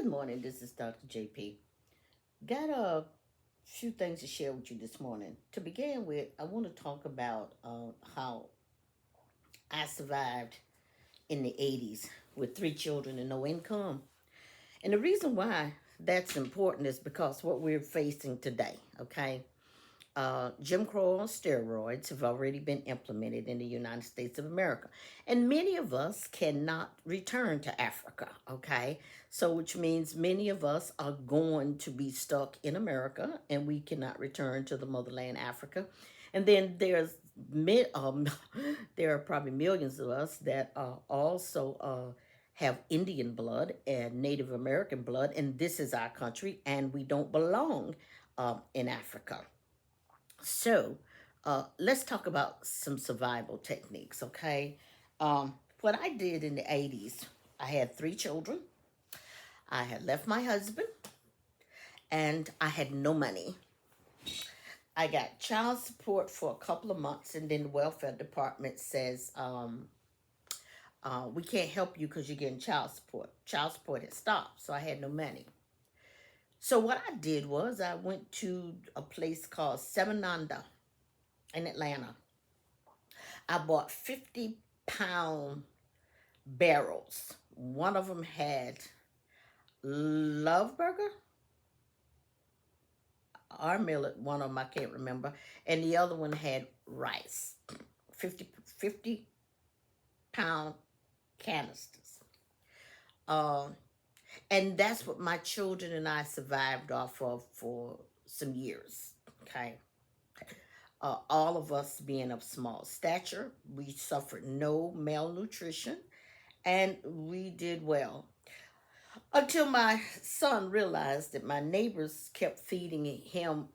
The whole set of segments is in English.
Good morning. This is Dr. J.P. Got a few things to share with you this morning. To begin with, I want to talk about how I survived in the 80s with three children and no income. And the reason why that's important is because what we're facing today, okay? Jim Crow on steroids have already been implemented in the United States of America. And many of us cannot return to Africa, okay? So, which means many of us are going to be stuck in America and we cannot return to the motherland, Africa. And then there are probably millions of us that also have Indian blood and Native American blood, and this is our country, and we don't belong in Africa. So, let's talk about some survival techniques, okay? What I did in the 80s, I had three children. I had left my husband, and I had no money. I got child support for a couple of months, and then the welfare department says, we can't help you because you're getting child support. Child support had stopped, so I had no money. So, what I did was I went to a place called Seven Nanda in Atlanta. I bought 50-pound barrels. One of them had love burger or millet. One of them I can't remember, and the other one had rice. 50 pound canisters. Um, and that's what my children and I survived off of for some years. Okay. All of us being of small stature, we suffered no malnutrition, and we did well. Until my son realized that my neighbors kept feeding him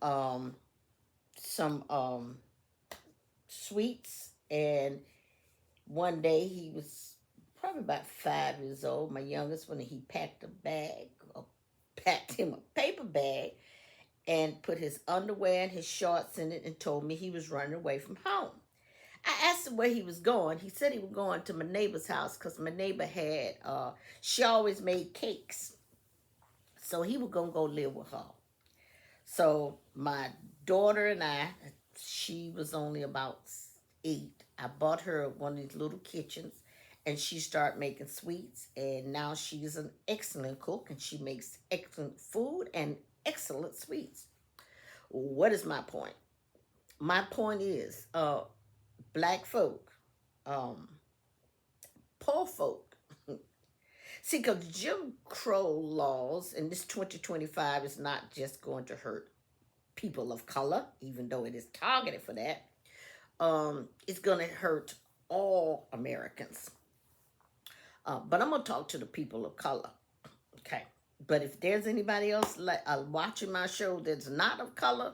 some sweets, and one day he was probably about 5 years old, my youngest, when he packed him a paper bag and put his underwear and his shorts in it and told me he was running away from home. I asked him where he was going. He said he was going to my neighbor's house because my neighbor she always made cakes. So he was going to go live with her. So my daughter and I, she was only about 8. I bought her one of these little kitchens, and she started making sweets. And now she's an excellent cook, and she makes excellent food and excellent sweets. What is my point? My point is, black folk, um, poor folk. See, because Jim Crow laws, and this 2025 is not just going to hurt people of color, even though it is targeted for that. It's going to hurt all Americans. But I'm going to talk to the people of color. Okay. But if there's anybody else watching my show that's not of color,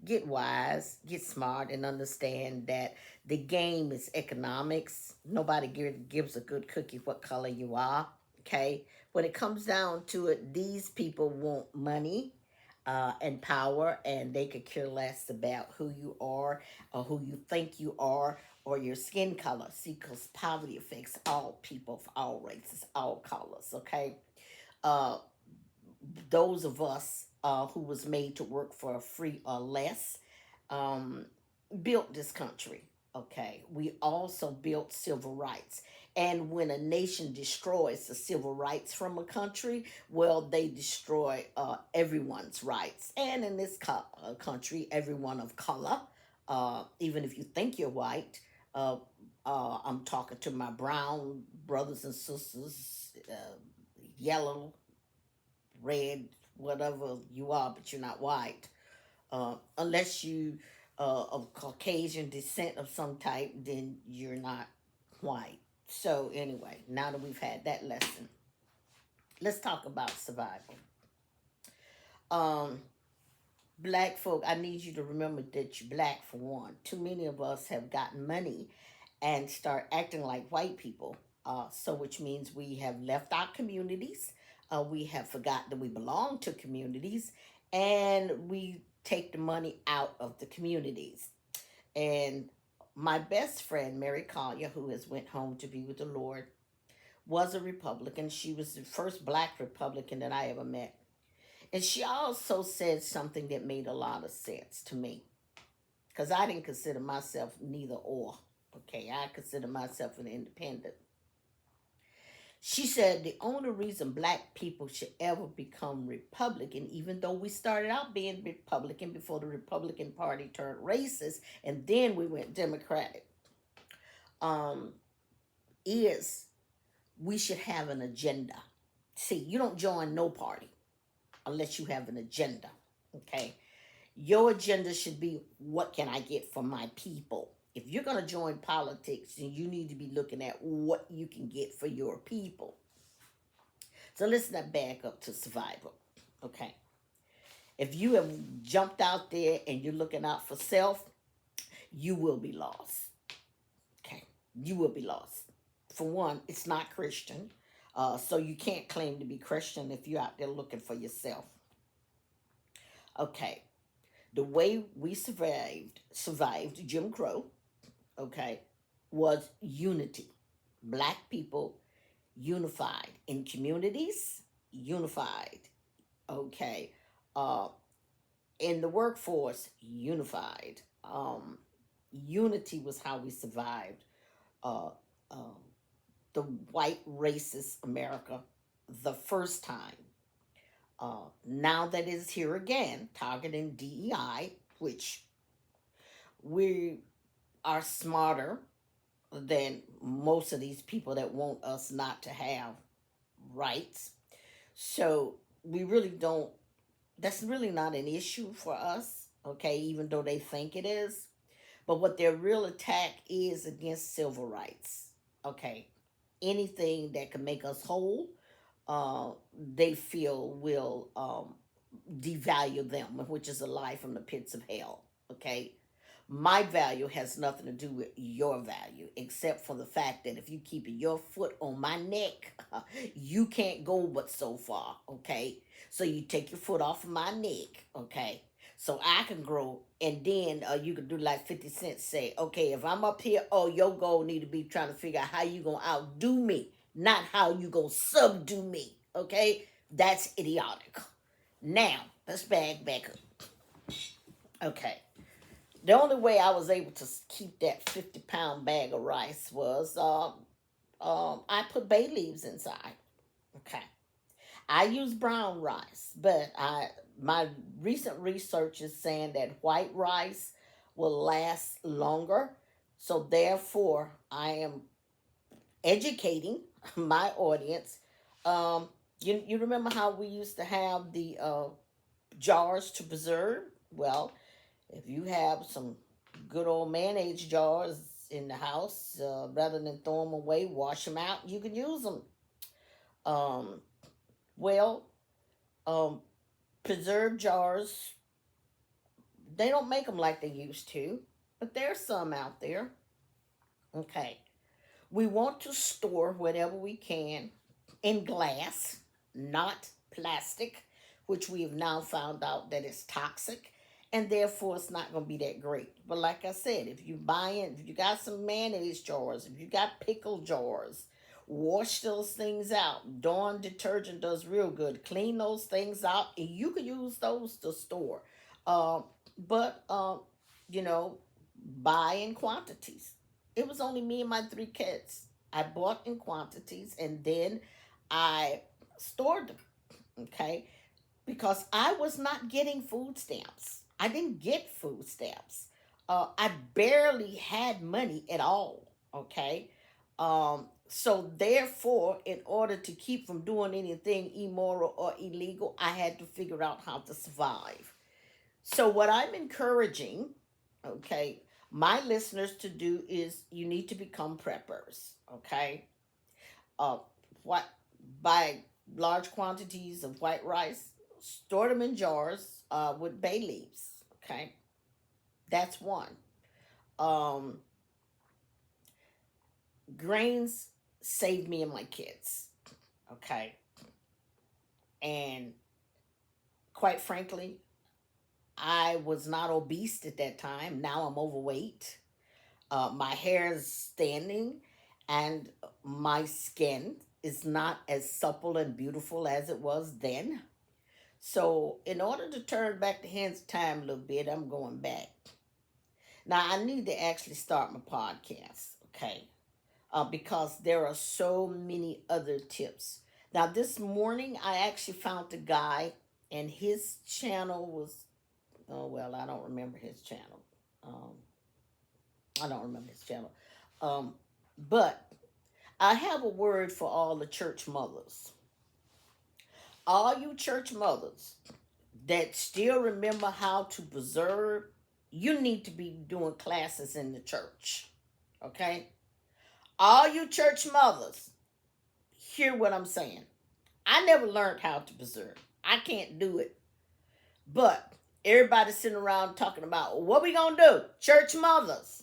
get wise, get smart, and understand that the game is economics. Nobody gives a good cookie what color you are. Okay. When it comes down to it, these people want money and power, and they could care less about who you are or who you think you are or your skin color. See, because poverty affects all people of all races, all colors. Okay. Uh, those of us who was made to work for free or less um, built this country. Okay, we also built civil rights. And when a nation destroys the civil rights from a country, well, they destroy everyone's rights. And in this country, everyone of color, even if you think you're white, uh, I'm talking to my brown brothers and sisters, yellow, red, whatever you are, but you're not white. Unless you of Caucasian descent of some type, then you're not white. So anyway, now that we've had that lesson, let's talk about survival. Um, Black folk, I need you to remember that you're black for one. Too many of us have gotten money and start acting like white people. So which means we have left our communities. We have forgotten that we belong to communities, and we take the money out of the communities. And my best friend, Mary Collier, who has went home to be with the Lord, was a Republican. She was the first black Republican that I ever met. And she also said something that made a lot of sense to me. Because I didn't consider myself neither or. Okay, I consider myself an independent. She said the only reason black people should ever become Republican, even though we started out being Republican before the Republican Party turned racist and then we went Democratic, um, is we should have an agenda. See, you don't join no party unless you have an agenda. Okay? Your agenda should be, what can I get for my people? If you're going to join politics, then you need to be looking at what you can get for your people. So let's not back up to survival. Okay. If you have jumped out there and you're looking out for self, you will be lost. Okay. You will be lost. For one, it's not Christian. So you can't claim to be Christian if you're out there looking for yourself. Okay. The way we survived Jim Crow, okay, was unity. Black people unified in communities, unified, okay, uh, in the workforce, unified. Unity was how we survived uh, uh, the white racist America the first time. Now that it's here again, targeting DEI, which we are smarter than most of these people that want us not to have rights. So we really don't, that's really not an issue for us, okay, even though they think it is. But what their real attack is against civil rights, okay, anything that can make us whole, they feel will devalue them, which is a lie from the pits of hell, okay? My value has nothing to do with your value, except for the fact that if you keep your foot on my neck, you can't go but so far, okay? So you take your foot off of my neck, okay? So I can grow, and then you can do like 50 Cent say, okay, if I'm up here, oh, your goal need to be trying to figure out how you gonna outdo me, not how you gonna subdue me, okay? That's idiotic. Now, let's back up. Okay. The only way I was able to keep that 50-pound bag of rice was I put bay leaves inside. Okay. I use brown rice, but my recent research is saying that white rice will last longer. So therefore, I am educating my audience. Um, you remember how we used to have the jars to preserve? Well, if you have some good old mayonnaise jars in the house, rather than throw them away, wash them out, you can use them. Um, well, um, preserved jars, they don't make them like they used to, but there's some out there. Okay. We want to store whatever we can in glass, not plastic, which we have now found out that is toxic, and therefore it's not going to be that great. But like I said, if you got some mayonnaise jars, if you got pickle jars, wash those things out. Dawn detergent does real good. Clean those things out, and you can use those to store. Uh, but you know, buy in quantities. It was only me and my three kids. I bought in quantities and then I stored them, okay? Because I was not getting food stamps. I didn't get food stamps. I barely had money at all, okay? So therefore, in order to keep from doing anything immoral or illegal, I had to figure out how to survive. So what I'm encouraging, okay, my listeners to do is you need to become preppers, okay? Uh, what Buy large quantities of white rice, store them in jars with bay leaves, okay? That's one. Um, Grains save me and my kids, okay? And quite frankly, I was not obese at that time. Now I'm overweight. My hair is standing, and my skin. is not as supple and beautiful as it was then. So, in order to turn back the hands of time a little bit, I'm going back. Now, I need to actually start my podcast, okay? Because there are so many other tips. Now, this morning, I actually found a guy, and his channel was, oh, well, I don't remember his channel. Um, I don't remember his channel. Um, but I have a word for all the church mothers. All you church mothers that still remember how to preserve, you need to be doing classes in the church. Okay? All you church mothers, hear what I'm saying. I never learned how to preserve. I can't do it. But everybody's sitting around talking about what we gonna do. Church mothers,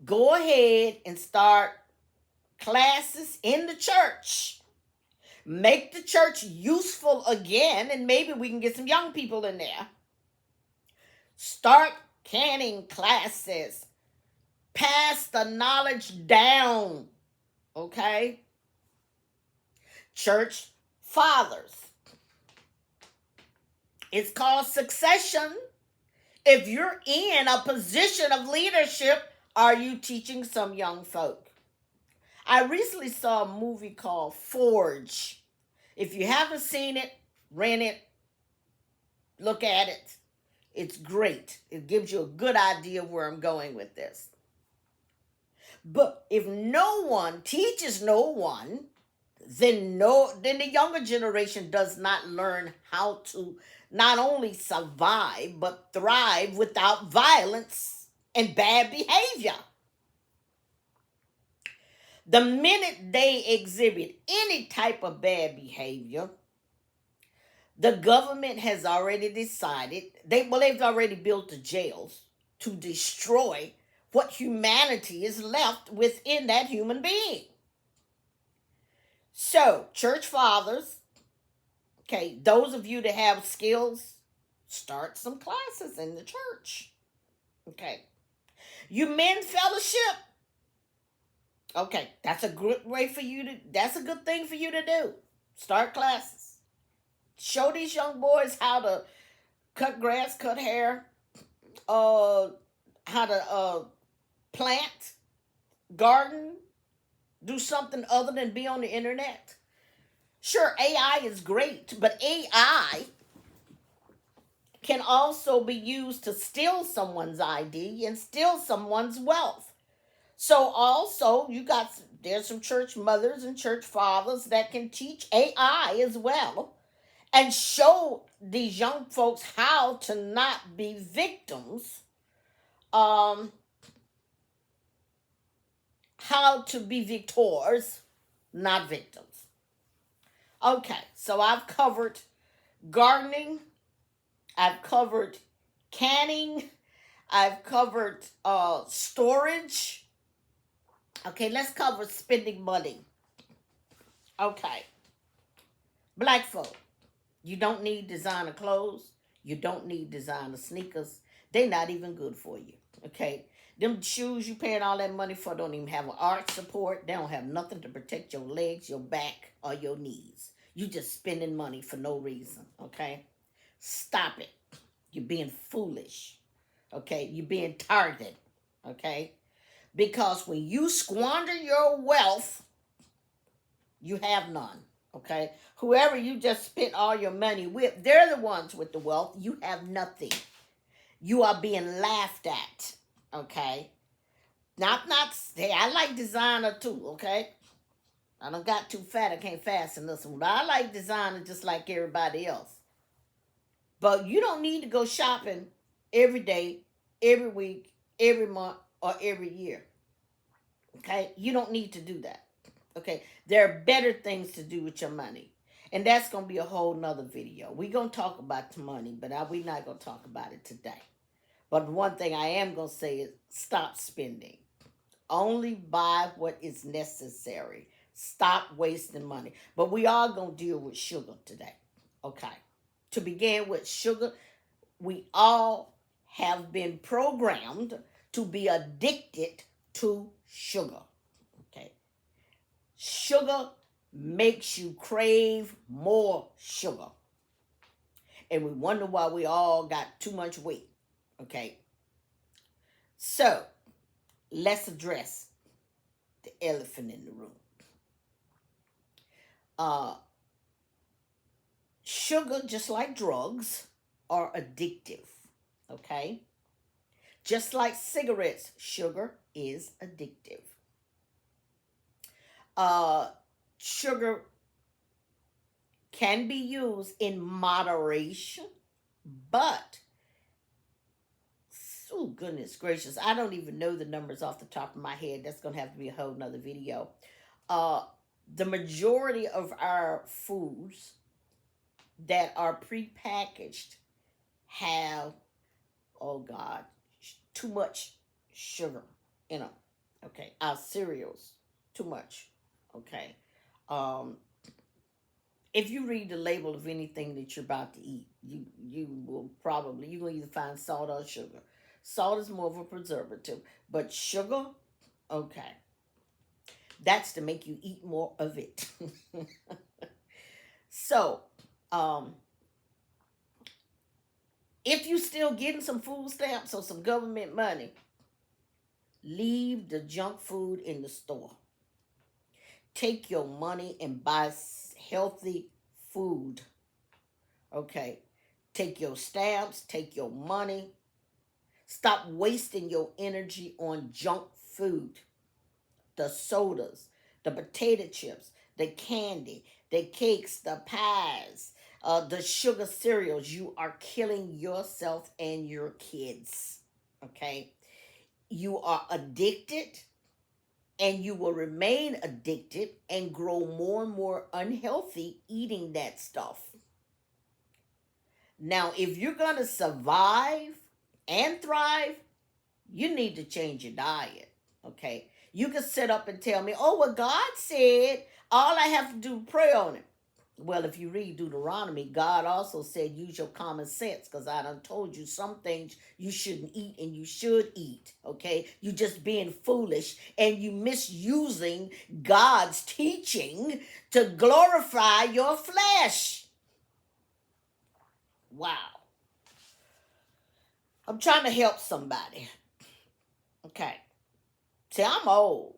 go ahead and start classes in the church. Make the church useful again, and maybe we can get some young people in there. Start canning classes. Pass the knowledge down. Okay? Church fathers. It's called succession. If you're in a position of leadership, are you teaching some young folk? I recently saw a movie called Forge. If you haven't seen it, rent it, look at it. It's great. It gives you a good idea of where I'm going with this. But if no one teaches no one, then the younger generation does not learn how to not only survive but thrive without violence and bad behavior. The minute they exhibit any type of bad behavior, the government has already decided, they've already built the jails to destroy what humanity is left within that human being. So, church fathers, okay, those of you that have skills, start some classes in the church. Okay. You men fellowship, okay, that's a good that's a good thing for you to do. Start classes. Show these young boys how to cut grass, cut hair, how to plant, garden, do something other than be on the internet. Sure, AI is great, but AI can also be used to steal someone's ID and steal someone's wealth. So also, there's some church mothers and church fathers that can teach AI as well and show these young folks how to not be victims, how to be victors, not victims. Okay, so I've covered gardening, I've covered canning, I've covered storage. Okay, let's cover spending money. Okay. Black folk, you don't need designer clothes. You don't need designer sneakers. They're not even good for you. Okay? Them shoes you paying all that money for don't even have an arch support. They don't have nothing to protect your legs, your back, or your knees. You just spending money for no reason. Okay? Stop it. You're being foolish. Okay? You're being targeted. Okay? Because when you squander your wealth, you have none. Okay? Whoever you just spent all your money with, they're the ones with the wealth. You have nothing. You are being laughed at. Okay? Hey, I like designer too, okay? I done got too fat, I can't fasten this one. But I like designer just like everybody else. But you don't need to go shopping every day, every week, every month, or every year. Okay? You don't need to do that. Okay? There are better things to do with your money. And that's going to be a whole nother video. We're going to talk about the money, but we're not going to talk about it today. But one thing I am going to say is stop spending. Only buy what is necessary. Stop wasting money. But we are going to deal with sugar today. Okay. To begin with, sugar, we all have been programmed to be addicted to sugar. Okay. Sugar makes you crave more sugar. And we wonder why we all got too much weight. Okay. So let's address the elephant in the room. Uh, Sugar, just like drugs, are addictive. Okay. Just like cigarettes, sugar is addictive. Uh, Sugar can be used in moderation, but oh goodness gracious, I don't even know the numbers off the top of my head. That's gonna have to be a whole nother video. Uh, the majority of our foods that are prepackaged have, oh God, too much sugar in them. Okay, our cereals, too much. Okay, um, if you read the label of anything that you're about to eat, you will probably you're gonna either find salt or sugar. Salt is more of a preservative, but sugar, okay, that's to make you eat more of it. So, um, if you still getting some food stamps or some government money, leave the junk food in the store. Take your money and buy healthy food. Okay. Take your stamps, take your money. Stop wasting your energy on junk food. The sodas, the potato chips, the candy, the cakes, the pies, the sugar cereals. You are killing yourself and your kids. Okay? You are addicted and you will remain addicted and grow more and more unhealthy eating that stuff. Now, if you're going to survive and thrive, you need to change your diet. Okay? You can sit up and tell me, oh, well, God said all I have to do is pray on it. Well, if you read Deuteronomy, God also said use your common sense because I done told you some things you shouldn't eat and you should eat, okay? You just being foolish and you misusing God's teaching to glorify your flesh. Wow. I'm trying to help somebody. Okay. See, I'm old.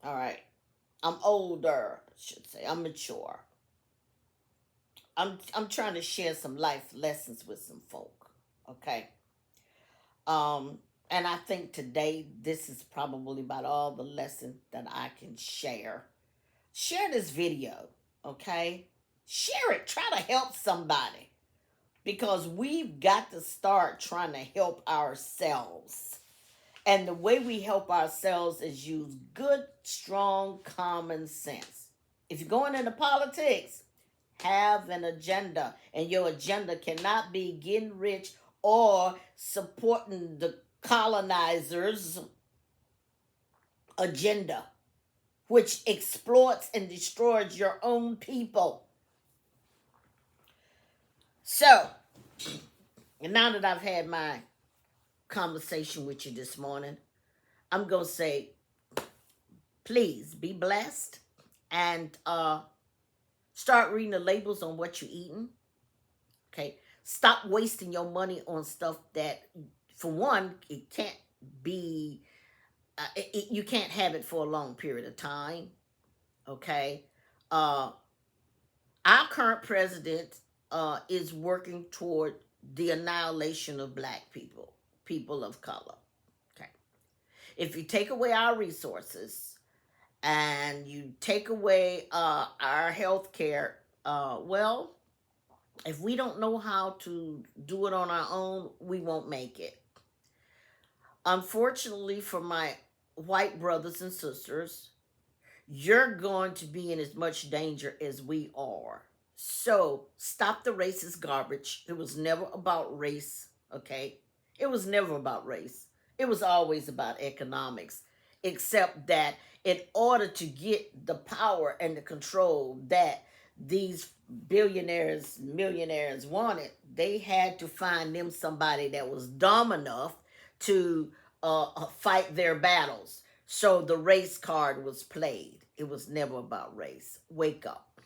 All right. I'm older, I should say. I'm mature. I'm trying to share some life lessons with some folk. Okay. Um, and I think today this is probably about all the lesson that I can share. Share this video, okay? Share it. Try to help somebody. Because we've got to start trying to help ourselves. And the way we help ourselves is use good, strong, common sense. If you're going into politics, have an agenda. And your agenda cannot be getting rich or supporting the colonizers' agenda, which exploits and destroys your own people. So, now that I've had my conversation with you this morning, I'm going to say, please be blessed and start reading the labels on what you're eating. Okay? Stop wasting your money on stuff that, for one, it can't be, you can't have it for a long period of time. Okay? Our current president is working toward the annihilation of black people, people of color. Okay? If you take away our resources and you take away our health care, well, if we don't know how to do it on our own, we won't make it. Unfortunately for my white brothers and sisters, you're going to be in as much danger as we are. So stop the racist garbage. It was never about race, okay? It was never about race. It was always about economics, except that in order to get the power and the control that these billionaires, millionaires wanted, they had to find them somebody that was dumb enough to fight their battles. So the race card was played. It was never about race. Wake up.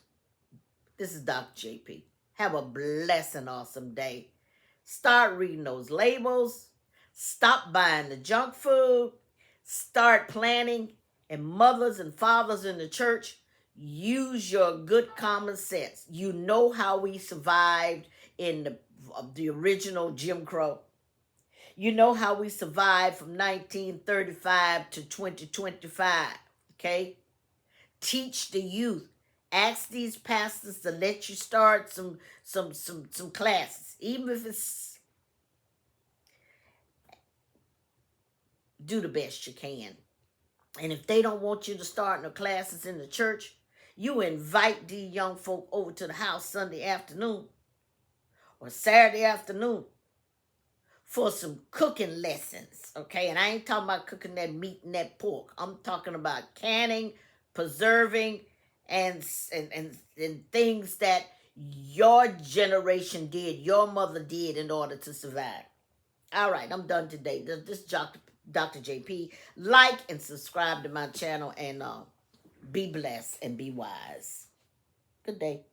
This is Dr. J.P. Have a blessed and awesome day. Start reading those labels. Stop buying the junk food. Start planning. And mothers and fathers in the church, use your good common sense. You know how we survived in the original Jim Crow. You know how we survived from 1935 to 2025. Okay? Teach the youth. Ask these pastors to let you start some classes, even if it's, do the best you can. And if they don't want you to start no classes in the church, you invite these young folk over to the house Sunday afternoon or Saturday afternoon for some cooking lessons, okay? And I ain't talking about cooking that meat and that pork. I'm talking about canning, preserving, and things that your generation did, your mother did in order to survive. All right, I'm done today. This is Dr. JP. Like and subscribe to my channel, and be blessed and be wise. Good day.